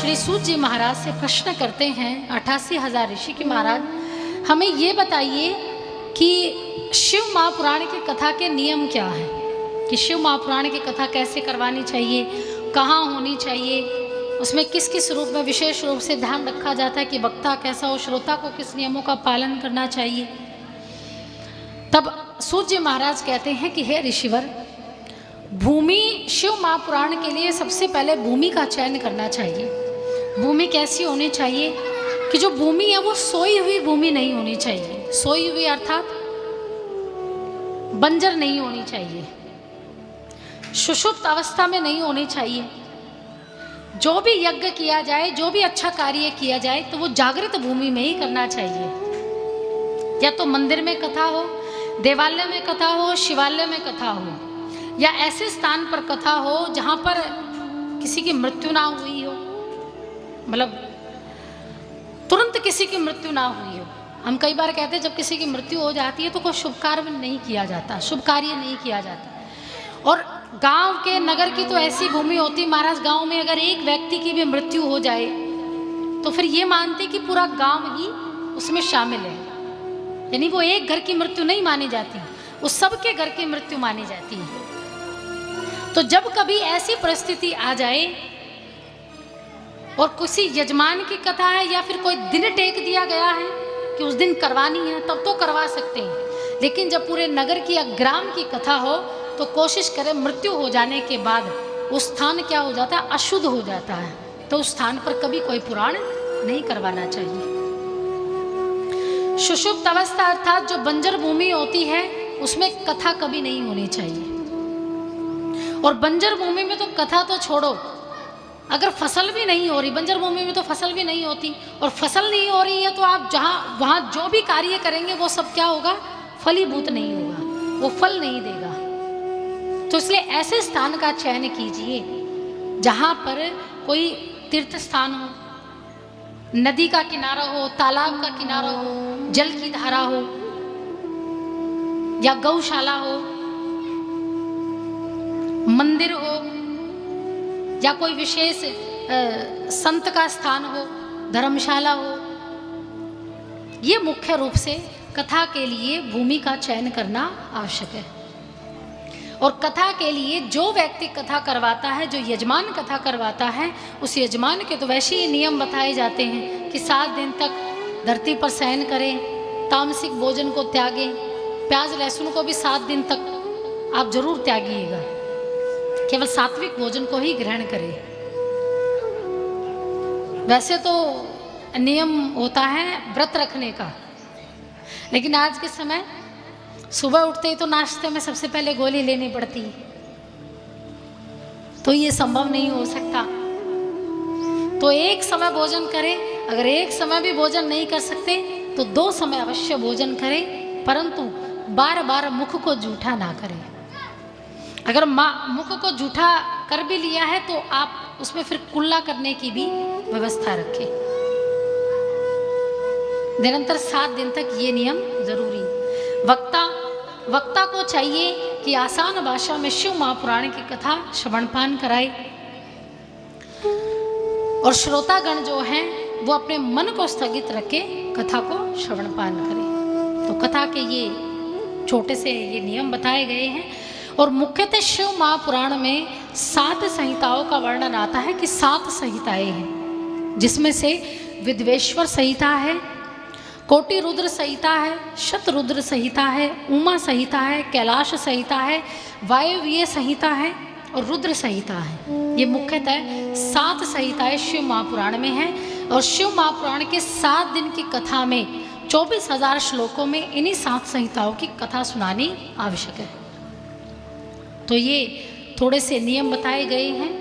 श्री सूत जी महाराज से प्रश्न करते हैं 88,000 ऋषि के महाराज, हमें ये बताइए कि शिव महापुराण की कथा के नियम क्या है, कि शिव महापुराण की कथा कैसे करवानी चाहिए, कहाँ होनी चाहिए, उसमें किस किस रूप में विशेष रूप से ध्यान रखा जाता है कि वक्ता कैसा हो, श्रोता को किस नियमों का पालन करना चाहिए। तब सूत जी महाराज कहते हैं कि हे ऋषिवर, भूमि शिव महापुराण के लिए सबसे पहले भूमि का चयन करना चाहिए। भूमि कैसी होनी चाहिए कि जो भूमि है वो सोई हुई भूमि नहीं होनी चाहिए। सोई हुई अर्थात बंजर नहीं होनी चाहिए, सुषुप्त अवस्था में नहीं होनी चाहिए। जो भी यज्ञ किया जाए, जो भी अच्छा कार्य किया जाए तो वो जागृत भूमि में ही करना चाहिए। या तो मंदिर में कथा हो, देवालय में कथा हो, शिवालय में कथा हो, या ऐसे स्थान पर कथा हो जहाँ पर किसी की मृत्यु ना हुई हो, मतलब तुरंत किसी की मृत्यु ना हुई हो। हम कई बार कहते हैं जब किसी की मृत्यु हो जाती है तो कोई शुभ कार्य नहीं किया जाता, शुभ कार्य नहीं किया जाता। और गांव के नगर की तो ऐसी भूमि होती महाराज, गांव में अगर एक व्यक्ति की भी मृत्यु हो जाए तो फिर ये मानते कि पूरा गांव ही उसमें शामिल है, यानी वो एक घर की मृत्यु नहीं मानी जाती, वो सबके घर की मृत्यु मानी जाती है। तो जब कभी ऐसी परिस्थिति आ जाए और किसी यजमान की कथा है या फिर कोई दिन टेक दिया गया है कि उस दिन करवानी है, तब तो करवा सकते हैं। लेकिन जब पूरे नगर की या ग्राम की कथा हो तो कोशिश करें मृत्यु हो जाने के बाद उस स्थान क्या हो जाता है, अशुद्ध हो जाता है, तो उस स्थान पर कभी कोई पुराण नहीं करवाना चाहिए। सुषुप्त अवस्था अर्थात जो बंजर भूमि होती है उसमें कथा कभी नहीं होनी चाहिए। और बंजर भूमि में तो कथा तो छोड़ो, अगर फसल भी नहीं हो रही, बंजर भूमि में तो फसल भी नहीं होती, और फसल नहीं हो रही है तो आप जहाँ वहाँ जो भी कार्य करेंगे वो सब क्या होगा, फलीभूत नहीं होगा, वो फल नहीं देगा। तो इसलिए ऐसे स्थान का चयन कीजिए जहाँ पर कोई तीर्थ स्थान हो, नदी का किनारा हो, तालाब का किनारा हो, जल की धारा हो, या गौशाला हो, मंदिर हो, या कोई विशेष संत का स्थान हो, धर्मशाला हो। ये मुख्य रूप से कथा के लिए भूमि का चयन करना आवश्यक है। और कथा के लिए जो व्यक्ति कथा करवाता है, जो यजमान कथा करवाता है, उस यजमान के तो वैसे ही नियम बताए जाते हैं कि 7 दिन तक धरती पर शयन करें, तामसिक भोजन को त्यागें, प्याज लहसुन को भी 7 दिन तक आप जरूर त्यागिएगा, केवल सात्विक भोजन को ही ग्रहण करें। वैसे तो नियम होता है व्रत रखने का, लेकिन आज के समय सुबह उठते ही तो नाश्ते में सबसे पहले गोली लेनी पड़ती है, तो ये संभव नहीं हो सकता। तो एक समय भोजन करें, अगर एक समय भी भोजन नहीं कर सकते तो 2 समय अवश्य भोजन करें, परंतु बार बार मुख को जूठा ना करें। अगर मुख को जूठा कर भी लिया है तो आप उसमें फिर कुल्ला करने की भी व्यवस्था रखें। निरंतर 7 दिन तक ये नियम जरूरी। वक्ता को चाहिए कि आसान भाषा में शिव महापुराण की कथा श्रवणपान कराए, और श्रोतागण जो हैं वो अपने मन को स्थगित रख के कथा को श्रवणपान करें। तो कथा के ये छोटे से ये नियम बताए गए हैं। और मुख्यतः शिव महापुराण में 7 संहिताओं का वर्णन आता है कि 7 संहिताएं हैं, जिसमें से विद्वेश्वर संहिता है, कोटि रुद्र संहिता है, शतरुद्र संहिता है, उमा संहिता है, कैलाश संहिता है, वायव्य संहिता है और रुद्र संहिता है। ये मुख्यतः 7 संहिताएं शिव महापुराण में हैं। और शिव महापुराण के 7 दिन की कथा में 24,000 श्लोकों में इन्हीं 7 संहिताओं की कथा सुनानी आवश्यक है। तो ये थोड़े से नियम बताए गए हैं।